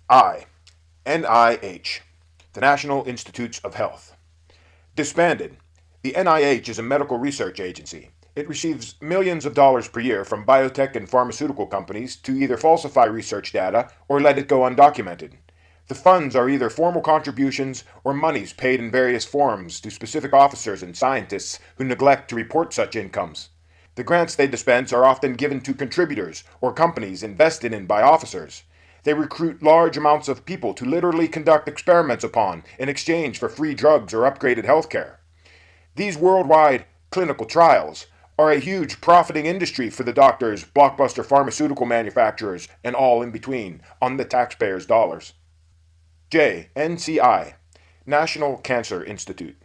I. NIH, the National Institutes of Health. Disbanded. The NIH is a medical research agency. It receives millions of dollars per year from biotech and pharmaceutical companies to either falsify research data or let it go undocumented. The funds are either formal contributions or monies paid in various forms to specific officers and scientists who neglect to report such incomes. The grants they dispense are often given to contributors or companies invested in by officers. They recruit large amounts of people to literally conduct experiments upon in exchange for free drugs or upgraded healthcare. These worldwide clinical trials are a huge profiting industry for the doctors, blockbuster pharmaceutical manufacturers, and all in between on the taxpayers' dollars. J. NCI, National Cancer Institute.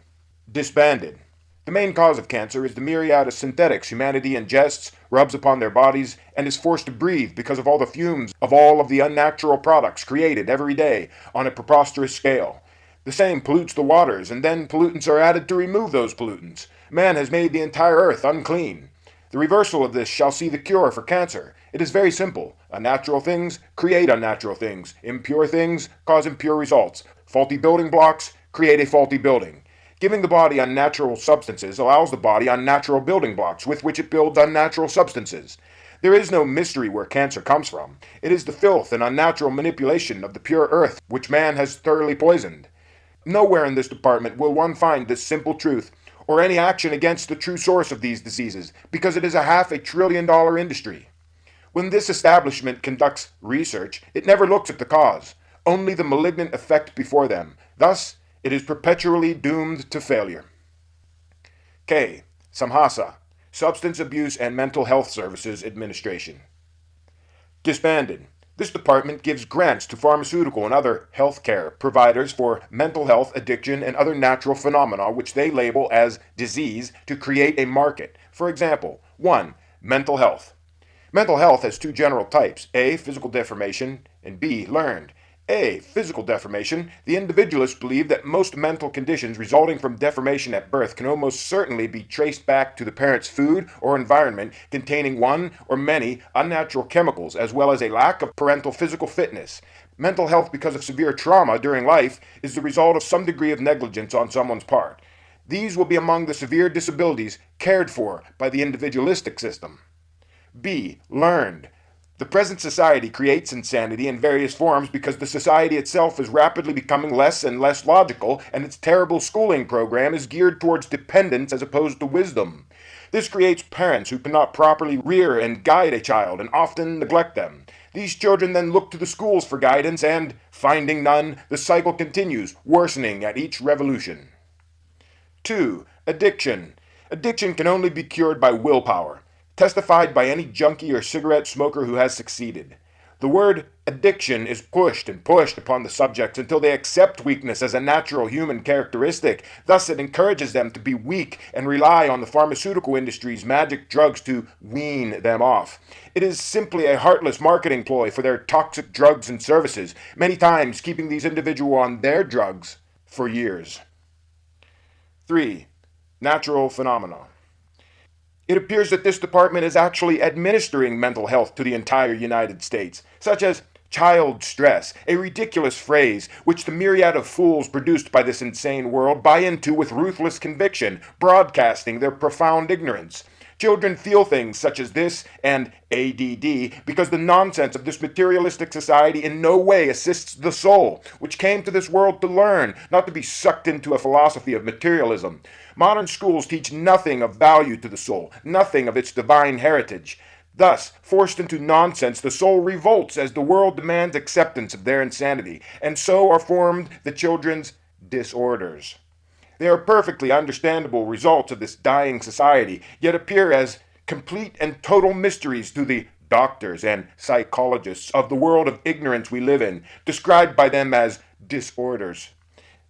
Disbanded. The main cause of cancer is the myriad of synthetics humanity ingests, rubs upon their bodies, and is forced to breathe because of all the fumes of all of the unnatural products created every day on a preposterous scale. The same pollutes the waters, and then pollutants are added to remove those pollutants. Man has made the entire earth unclean. The reversal of this shall see the cure for cancer. It is very simple. Unnatural things create unnatural things. Impure things cause impure results. Faulty building blocks create a faulty building. Giving the body unnatural substances allows the body unnatural building blocks with which it builds unnatural substances. There is no mystery where cancer comes from. It is the filth and unnatural manipulation of the pure earth which man has thoroughly poisoned. Nowhere in this department will one find this simple truth or any action against the true source of these diseases, because it is a $500 billion industry. When this establishment conducts research, it never looks at the cause, only the malignant effect before them. Thus, it is perpetually doomed to failure. K. Samhasa, Substance Abuse and Mental Health Services Administration. Disbanded. This department gives grants to pharmaceutical and other healthcare providers for mental health, addiction, and other natural phenomena which they label as disease to create a market. For example, 1. Mental health. Mental health has two general types, A. Physical deformation, and B. Learned. A. Physical deformation. The individualists believe that most mental conditions resulting from deformation at birth can almost certainly be traced back to the parent's food or environment containing one or many unnatural chemicals, as well as a lack of parental physical fitness. Mental health because of severe trauma during life is the result of some degree of negligence on someone's part. These will be among the severe disabilities cared for by the individualistic system. B. Learned. The present society creates insanity in various forms because the society itself is rapidly becoming less and less logical, and its terrible schooling program is geared towards dependence as opposed to wisdom. This creates parents who cannot properly rear and guide a child and often neglect them. These children then look to the schools for guidance and, finding none, the cycle continues, worsening at each revolution. 2. Addiction. Addiction can only be cured by willpower, testified by any junkie or cigarette smoker who has succeeded. The word addiction is pushed and pushed upon the subjects until they accept weakness as a natural human characteristic. Thus it encourages them to be weak and rely on the pharmaceutical industry's magic drugs to wean them off. It is simply a heartless marketing ploy for their toxic drugs and services, many times keeping these individuals on their drugs for years. 3. Natural phenomena. It appears that this department is actually administering mental health to the entire United States, such as child stress, a ridiculous phrase which the myriad of fools produced by this insane world buy into with ruthless conviction, broadcasting their profound ignorance. Children feel things such as this and ADD because the nonsense of this materialistic society in no way assists the soul, which came to this world to learn, not to be sucked into a philosophy of materialism. Modern schools teach nothing of value to the soul, nothing of its divine heritage. Thus, forced into nonsense, the soul revolts as the world demands acceptance of their insanity, and so are formed the children's disorders. They are perfectly understandable results of this dying society, yet appear as complete and total mysteries to the doctors and psychologists of the world of ignorance we live in, described by them as disorders.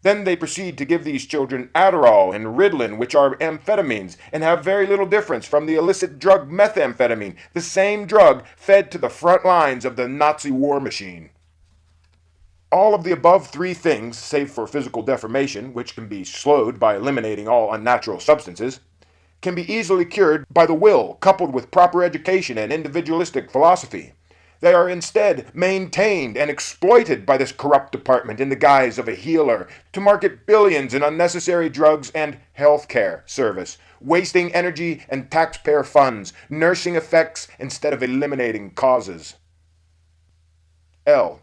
Then they proceed to give these children Adderall and Ritalin, which are amphetamines, and have very little difference from the illicit drug methamphetamine, the same drug fed to the front lines of the Nazi war machine. All of the above three things, save for physical deformation, which can be slowed by eliminating all unnatural substances, can be easily cured by the will coupled with proper education and individualistic philosophy. They are instead maintained and exploited by this corrupt department in the guise of a healer to market billions in unnecessary drugs and health care service, wasting energy and taxpayer funds, nursing effects instead of eliminating causes. L.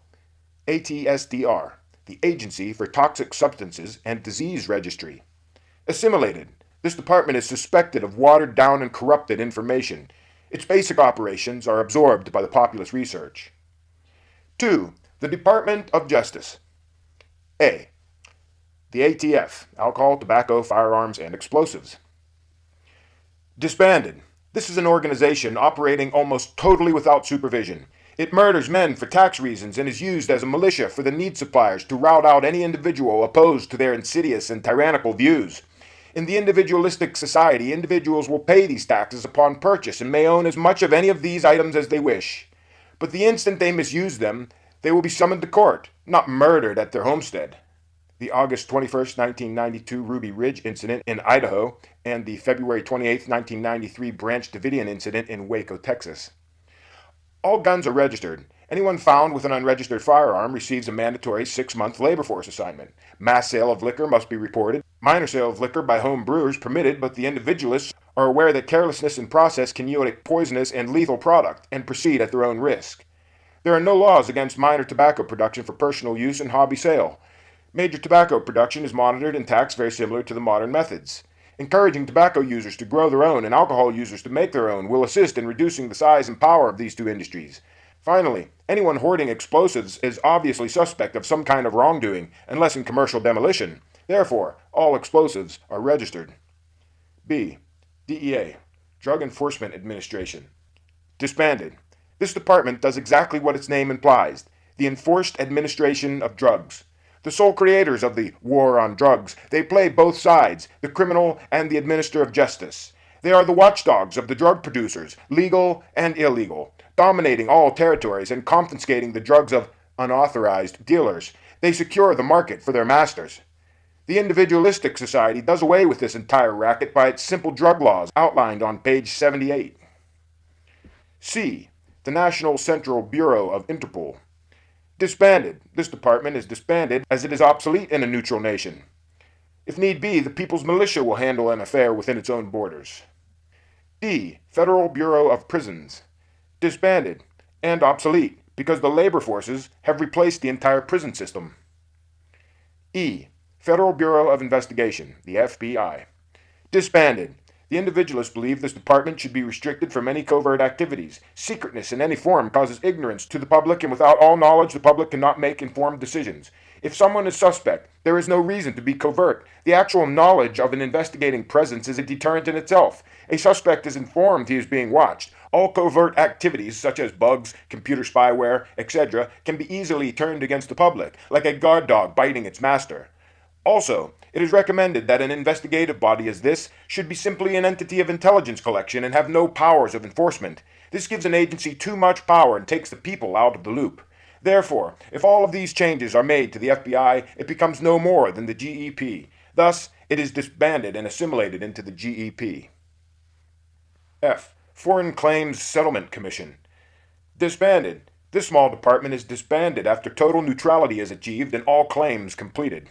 ATSDR, the Agency for Toxic Substances and Disease Registry. Assimilated. This department is suspected of watered down and corrupted information. Its basic operations are absorbed by the Populus research. 2. The Department of Justice. A. The ATF, Alcohol, Tobacco, Firearms, and Explosives. Disbanded. This is an organization operating almost totally without supervision. It murders men for tax reasons and is used as a militia for the need suppliers to rout out any individual opposed to their insidious and tyrannical views. In the individualistic society, individuals will pay these taxes upon purchase and may own as much of any of these items as they wish. But the instant they misuse them, they will be summoned to court, not murdered at their homestead. The August 21, 1992 Ruby Ridge incident in Idaho and the February 28, 1993 Branch Davidian incident in Waco, Texas. All guns are registered. Anyone found with an unregistered firearm receives a mandatory 6-month labor force assignment. Mass sale of liquor must be reported. Minor sale of liquor by home brewers permitted, but the individualists are aware that carelessness in process can yield a poisonous and lethal product and proceed at their own risk. There are no laws against minor tobacco production for personal use and hobby sale. Major tobacco production is monitored and taxed very similar to the modern methods. Encouraging tobacco users to grow their own and alcohol users to make their own will assist in reducing the size and power of these two industries. Finally, anyone hoarding explosives is obviously suspect of some kind of wrongdoing, unless in commercial demolition. Therefore, all explosives are registered. B. DEA, Drug Enforcement Administration. Disbanded. This department does exactly what its name implies, the enforced administration of drugs. The sole creators of the war on drugs, they play both sides, the criminal and the administrator of justice. They are the watchdogs of the drug producers, legal and illegal, dominating all territories and confiscating the drugs of unauthorized dealers. They secure the market for their masters. The individualistic society does away with this entire racket by its simple drug laws outlined on page 78. C. The National Central Bureau of Interpol. Disbanded. This department is disbanded as it is obsolete in a neutral nation. If need be, the People's Militia will handle an affair within its own borders. D. Federal Bureau of Prisons. Disbanded and obsolete because the labor forces have replaced the entire prison system. E. Federal Bureau of Investigation, the FBI. Disbanded. The individualists believe this department should be restricted from any covert activities. Secretness in any form causes ignorance to the public, and without all knowledge, the public cannot make informed decisions. If someone is suspect, there is no reason to be covert. The actual knowledge of an investigating presence is a deterrent in itself. A suspect is informed he is being watched. All covert activities, such as bugs, computer spyware, etc., can be easily turned against the public, like a guard dog biting its master. Also, it is recommended that an investigative body as this should be simply an entity of intelligence collection and have no powers of enforcement. This gives an agency too much power and takes the people out of the loop. Therefore, if all of these changes are made to the FBI, it becomes no more than the GEP. Thus, it is disbanded and assimilated into the GEP. F. Foreign Claims Settlement Commission. Disbanded. This small department is disbanded after total neutrality is achieved and all claims completed.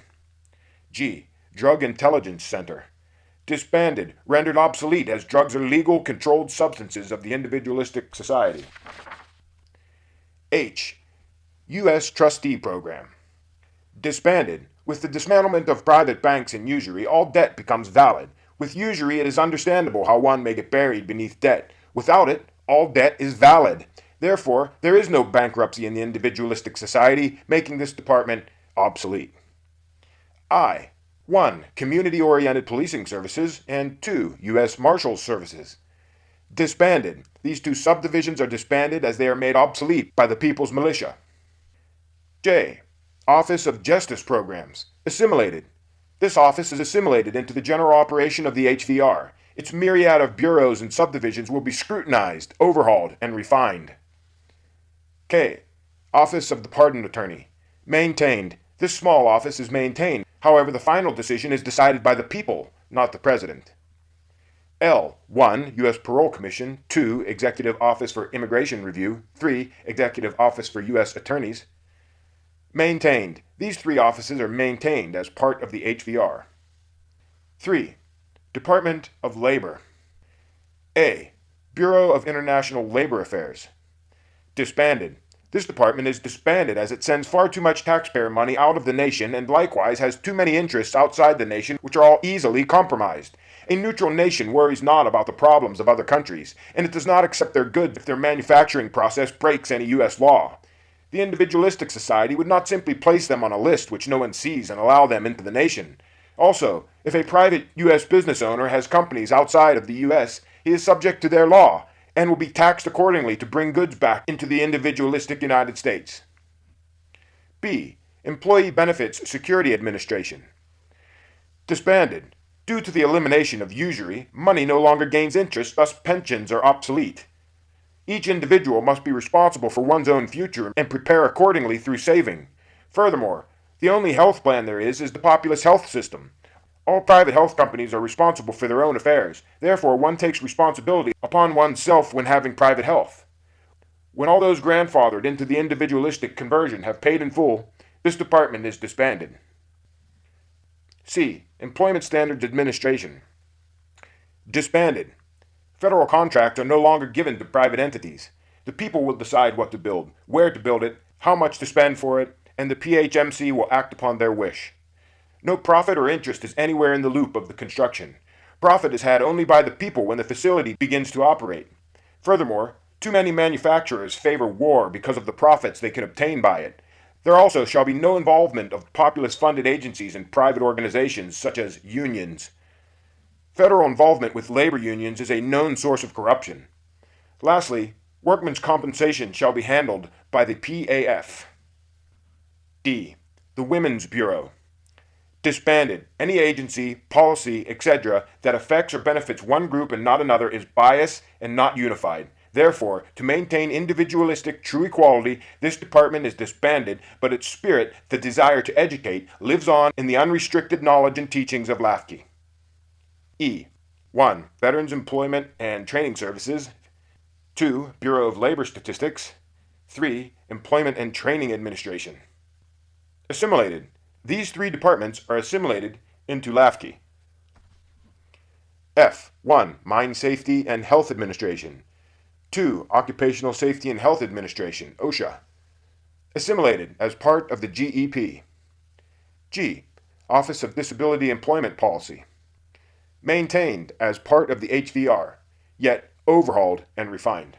G. Drug Intelligence Center. Disbanded, rendered obsolete as drugs are legal, controlled substances of the individualistic society. H. U.S. Trustee Program. Disbanded. With the dismantlement of private banks and usury, all debt becomes valid. With usury, it is understandable how one may get buried beneath debt. Without it, all debt is valid. Therefore, there is no bankruptcy in the individualistic society, making this department obsolete. I. 1. Community-oriented policing services, and 2. U.S. Marshals Services. Disbanded. These two subdivisions are disbanded as they are made obsolete by the People's Militia. J. Office of Justice Programs. Assimilated. This office is assimilated into the general operation of the HVR. Its myriad of bureaus and subdivisions will be scrutinized, overhauled, and refined. K. Office of the Pardon Attorney. Maintained. This small office is maintained. However, the final decision is decided by the people, not the president. L. 1. U.S. Parole Commission. 2. Executive Office for Immigration Review. 3. Executive Office for U.S. Attorneys. Maintained. These three offices are maintained as part of the HVR. 3. Department of Labor. A. Bureau of International Labor Affairs. Disbanded. This department is disbanded as it sends far too much taxpayer money out of the nation and likewise has too many interests outside the nation which are all easily compromised. A neutral nation worries not about the problems of other countries, and it does not accept their goods if their manufacturing process breaks any U.S. law. The individualistic society would not simply place them on a list which no one sees and allow them into the nation. Also, if a private U.S. business owner has companies outside of the U.S., he is subject to their law and will be taxed accordingly to bring goods back into the individualistic United States. B. Employee Benefits Security Administration. Disbanded. Due to the elimination of usury, money no longer gains interest, thus pensions are obsolete. Each individual must be responsible for one's own future and prepare accordingly through saving. Furthermore, the only health plan there is the Populus health system. All private health companies are responsible for their own affairs. Therefore, one takes responsibility upon oneself when having private health. When all those grandfathered into the individualistic conversion have paid in full, this department is disbanded. C. Employment Standards Administration. Disbanded. Federal contracts are no longer given to private entities. The people will decide what to build, where to build it, how much to spend for it, and the PHMC will act upon their wish. No profit or interest is anywhere in the loop of the construction. Profit is had only by the people when the facility begins to operate. Furthermore, too many manufacturers favor war because of the profits they can obtain by it. There also shall be no involvement of populist-funded agencies in private organizations such as unions. Federal involvement with labor unions is a known source of corruption. Lastly, workmen's compensation shall be handled by the PAF. D. The Women's Bureau. Disbanded. Any agency, policy, etc. that affects or benefits one group and not another is biased and not unified. Therefore, to maintain individualistic true equality, this department is disbanded, but its spirit, the desire to educate, lives on in the unrestricted knowledge and teachings of Lafke. E. 1. Veterans Employment and Training Services. 2. Bureau of Labor Statistics. 3. Employment and Training Administration. Assimilated. These three departments are assimilated into Lafke. F. 1. Mine Safety and Health Administration. 2. Occupational Safety and Health Administration, OSHA. Assimilated as part of the GEP. G. Office of Disability Employment Policy. Maintained as part of the HVR, yet overhauled and refined.